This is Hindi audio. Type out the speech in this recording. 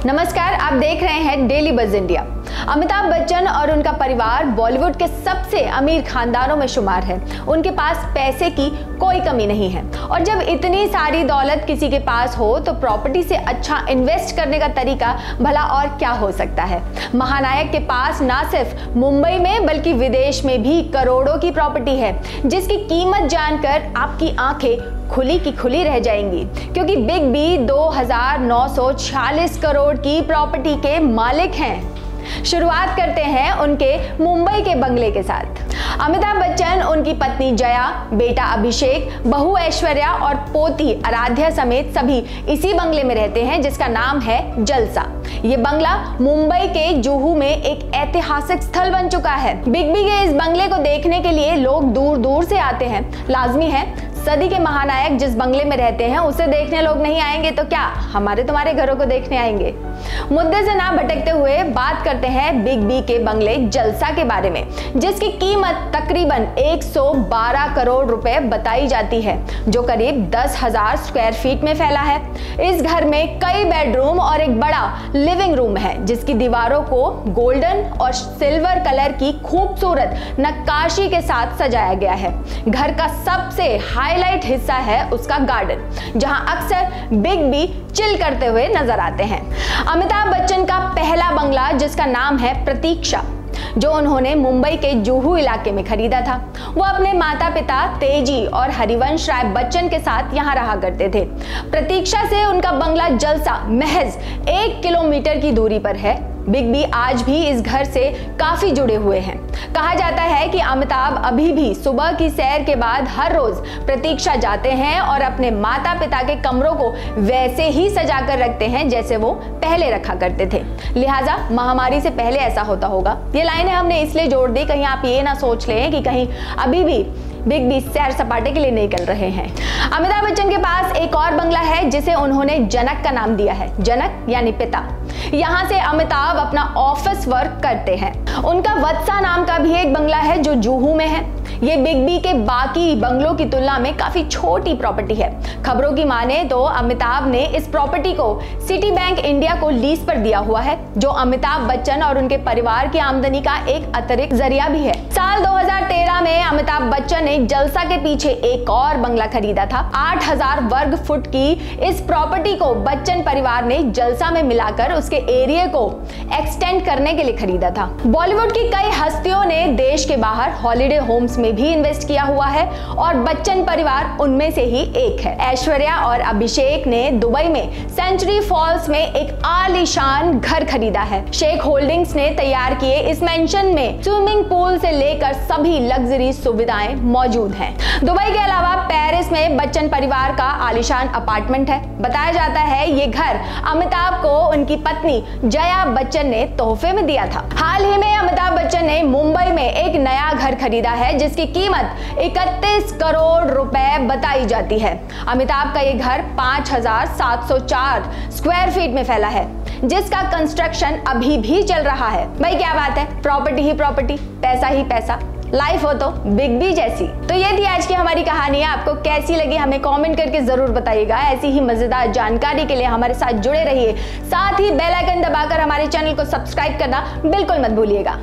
नमस्कार, आप देख रहे हैं daily buzz India. Amitabh Bachchan और उनका परिवार बॉलीवुड के सबसे अमीर खानदानों में शुमार है। उनके पास पैसे की कोई कमी नहीं है और जब इतनी सारी दौलत किसी के पास हो तो प्रॉपर्टी से अच्छा इन्वेस्ट करने का तरीका भला और क्या हो सकता है। महानायक के पास ना सिर्फ मुंबई में बल्कि विदेश में भी करोड़ों की प्रॉपर्टी है, जिसकी कीमत जानकर आपकी आंखें खुली की खुली रह जाएंगी, क्योंकि बिग बी 2946 करोड़ की प्रॉपर्टी के मालिक हैं। शुरुआत करते हैं उनके मुंबई के बंगले के साथ। अमिताभ बच्चन, उनकी पत्नी जया, बेटा अभिषेक, बहू ऐश्वर्या और पोती आराध्या समेत सभी इसी बंगले में रहते हैं, जिसका नाम है जलसा। ये बंगला मुंबई के जुहू में एक ऐतिहासिक स्थल बन चुका है। बिग बी के इस बंगले को देखने के लिए लोग दूर दूर से आते हैं। लाजमी है, सदी के महानायक जिस बंगले में रहते हैं उसे देखने लोग नहीं आएंगे तो क्या हमारे तुम्हारे घरों को देखने आएंगे। मुद्दे से ना भटकते हुए बात करते हैं बिग बी के बंगले जलसा के बारे में, जिसकी कीमत तकरीबन 112 करोड़ रुपए बताई जाती है, जो करीब 10,000 स्क्वायर फीट में फैला है। इस घर में कई बेडरूम और एक बड़ा लिविंग रूम है, जिसकी दीवारों को गोल्डन और सिल्वर कलर की खूबसूरत नक्काशी के साथ सजाया गया है। घर का सबसे हाईलाइट हिस्सा है उसका गार्डन, जहां अक्सर बिग बी चिल करते हुए नजर आते हैं। अमिताभ बच्चन का पहला बंगला, जिसका नाम है प्रतीक्षा, जो उन्होंने मुंबई के जुहू इलाके में खरीदा था, वो अपने माता पिता तेजी और हरिवंश राय बच्चन के साथ यहाँ रहा करते थे। प्रतीक्षा से उनका बंगला जलसा महज 1 किलोमीटर की दूरी पर है। बिग बी आज भी इस घर से काफी जुड़े हुए हैं। कहा जाता है कि अमिताभ अभी भी सुबह की सैर के बाद हर रोज प्रतीक्षा जाते हैं और अपने माता पिता के कमरों को वैसे ही सजा कर रखते हैं जैसे वो पहले रखा करते थे। लिहाजा महामारी से पहले ऐसा होता होगा। ये लाइनें हमने इसलिए जोड़ दी, कहीं आप ये ना सोच लें कि कहीं अभी भी बिग बी सैर सपाटे के लिए निकल रहे हैं। अमिताभ बच्चन के पास एक और बंगला है, जिसे उन्होंने जनक का नाम दिया है। जनक यानी पिता। यहाँ से अमिताभ अपना ऑफिस वर्क करते हैं। उनका वत्सा नाम का भी एक बंगला है, जो जुहू में है। ये बिग बी के बाकी बंगलों की तुलना में काफी छोटी प्रॉपर्टी है। खबरों की माने तो अमिताभ ने इस प्रॉपर्टी को सिटी बैंक इंडिया को लीज पर दिया हुआ है, जो अमिताभ बच्चन और उनके परिवार की आमदनी का एक अतिरिक्त जरिया भी है। साल 2013 में अमिताभ बच्चन ने जलसा के पीछे एक और बंगला खरीदा था। 8,000 वर्ग फुट की इस प्रॉपर्टी को बच्चन परिवार ने जलसा में मिलाकर उसके एरिया को एक्सटेंड करने के लिए खरीदा था। बॉलीवुड की कई हस्तियों ने देश के बाहर हॉलिडे होम्स में भी इन्वेस्ट किया हुआ है और बच्चन परिवार उनमें से ही एक है। ऐश्वर्या और अभिषेक ने दुबई में सेंचुरी फॉल्स में एक आलीशान घर खरीदा है। शेख होल्डिंग्स ने तैयार किए इस मेंशन में स्विमिंग पूल से लेकर सभी लग्जरी सुविधाएं मौजूद हैं। दुबई के अलावा पेरिस में बच्चन परिवार का आलीशान अपार्टमेंट है। बताया जाता है ये घर अमिताभ को उनकी पत्नी जया बच्चन ने तोहफे में दिया था। हाल ही में अमिताभ बच्चन ने मुंबई में एक नया घर खरीदा है, जिसकी कीमत 31 करोड़ रुपए बताई जाती है। अमिताभ का ये घर 5,704 स्क्वायर फीट में फैला है, जिसका कंस्ट्रक्शन अभी भी चल रहा है। भाई क्या बात है, प्रॉपर्टी ही प्रॉपर्टी, पैसा ही पैसा, लाइफ हो तो बिग बी जैसी। तो ये थी आज की हमारी कहानी। आपको कैसी लगी हमें कमेंट करके जरूर बताइएगा। ऐसी ही मजेदार जानकारी के लिए हमारे साथ जुड़े रहिए। साथ ही बेल आइकन दबाकर हमारे चैनल को सब्सक्राइब करना बिल्कुल मत भूलिएगा।